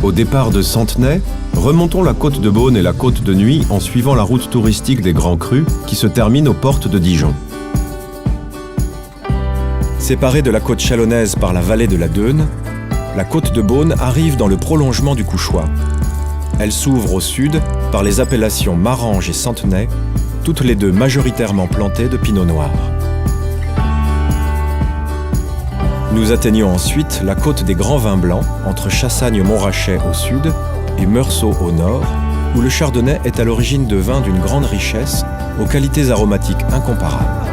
Au départ de Centenay, remontons la côte de Beaune et la côte de Nuits en suivant la route touristique des Grands Crus qui se termine aux portes de Dijon. Séparée de la côte chalonnaise par la vallée de la Dheune, la côte de Beaune arrive dans le prolongement du Couchois. Elle s'ouvre au sud par les appellations Marange et Centenay, toutes les deux majoritairement plantées de pinot noir. Nous atteignons ensuite la côte des Grands Vins Blancs, entre Chassagne-Montrachet au sud et Meursault au nord, où le chardonnay est à l'origine de vins d'une grande richesse, aux qualités aromatiques incomparables.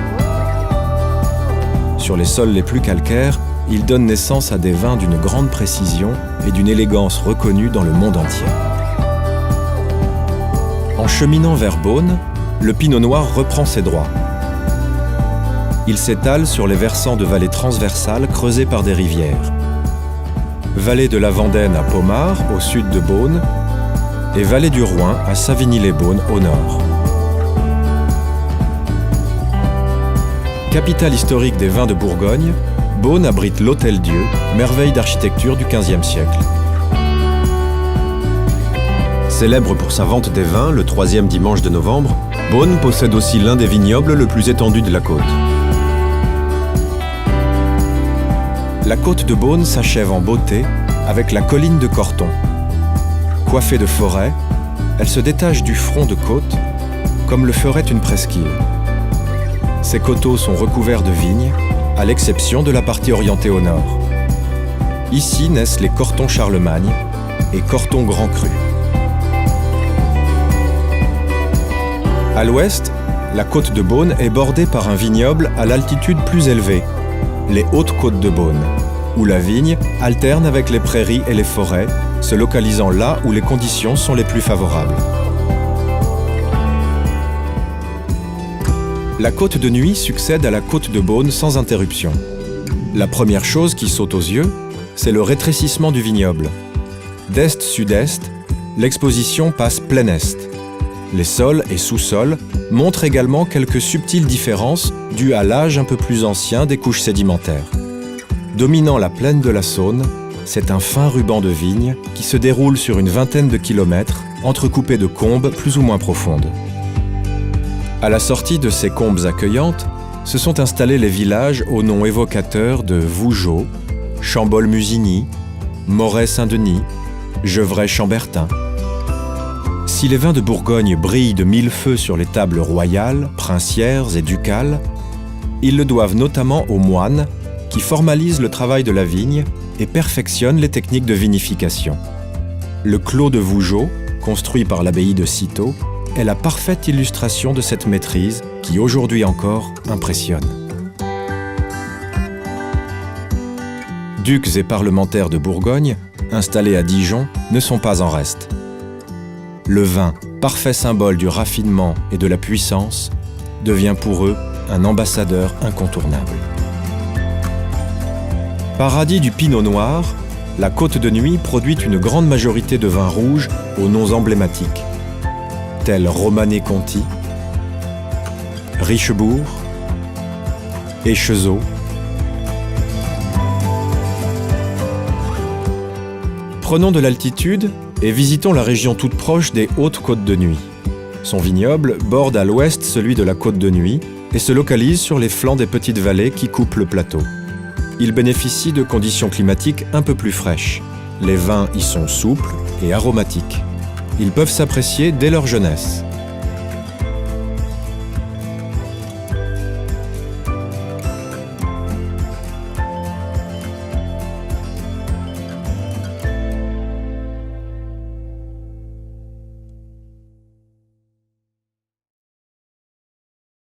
Sur les sols les plus calcaires, il donne naissance à des vins d'une grande précision et d'une élégance reconnue dans le monde entier. En cheminant vers Beaune, le pinot noir reprend ses droits. Il s'étale sur les versants de vallées transversales creusées par des rivières. Vallée de la Vendaine à Pommard, au sud de Beaune, et vallée du Roing à Savigny-les-Beaunes, au nord. Capitale historique des vins de Bourgogne, Beaune abrite l'Hôtel-Dieu, merveille d'architecture du XVe siècle. Célèbre pour sa vente des vins le 3e dimanche de novembre, Beaune possède aussi l'un des vignobles le plus étendu de la côte. La côte de Beaune s'achève en beauté avec la colline de Corton. Coiffée de forêts, elle se détache du front de côte comme le ferait une presqu'île. Ses coteaux sont recouverts de vignes, à l'exception de la partie orientée au nord. Ici naissent les Cortons Charlemagne et Cortons Grand Cru. À l'ouest, la côte de Beaune est bordée par un vignoble à l'altitude plus élevée, les Hautes Côtes de Beaune, où la vigne alterne avec les prairies et les forêts, se localisant là où les conditions sont les plus favorables. La côte de Nuits succède à la côte de Beaune sans interruption. La première chose qui saute aux yeux, c'est le rétrécissement du vignoble. D'est-sud-est, l'exposition passe plein est. Les sols et sous-sols montrent également quelques subtiles différences dues à l'âge un peu plus ancien des couches sédimentaires. Dominant la plaine de la Saône, c'est un fin ruban de vignes qui se déroule sur une vingtaine de kilomètres, entrecoupé de combes plus ou moins profondes. À la sortie de ces combes accueillantes, se sont installés les villages aux noms évocateurs de Vougeot, Chambol-Musigny, Moret-Saint-Denis, Gevrey-Chambertin. Si les vins de Bourgogne brillent de mille feux sur les tables royales, princières et ducales, ils le doivent notamment aux moines qui formalisent le travail de la vigne et perfectionnent les techniques de vinification. Le clos de Vougeot, construit par l'abbaye de Cîteaux, est la parfaite illustration de cette maîtrise qui, aujourd'hui encore, impressionne. Ducs et parlementaires de Bourgogne, installés à Dijon, ne sont pas en reste. Le vin, parfait symbole du raffinement et de la puissance, devient pour eux un ambassadeur incontournable. Paradis du pinot noir, la côte de Nuits produit une grande majorité de vins rouges aux noms emblématiques, tels Romanée-Conti, Richebourg, Échezeaux. Prenons de l'altitude et visitons la région toute proche des Hautes Côtes de Nuits. Son vignoble borde à l'ouest celui de la Côte de Nuits et se localise sur les flancs des petites vallées qui coupent le plateau. Il bénéficie de conditions climatiques un peu plus fraîches. Les vins y sont souples et aromatiques. Ils peuvent s'apprécier dès leur jeunesse.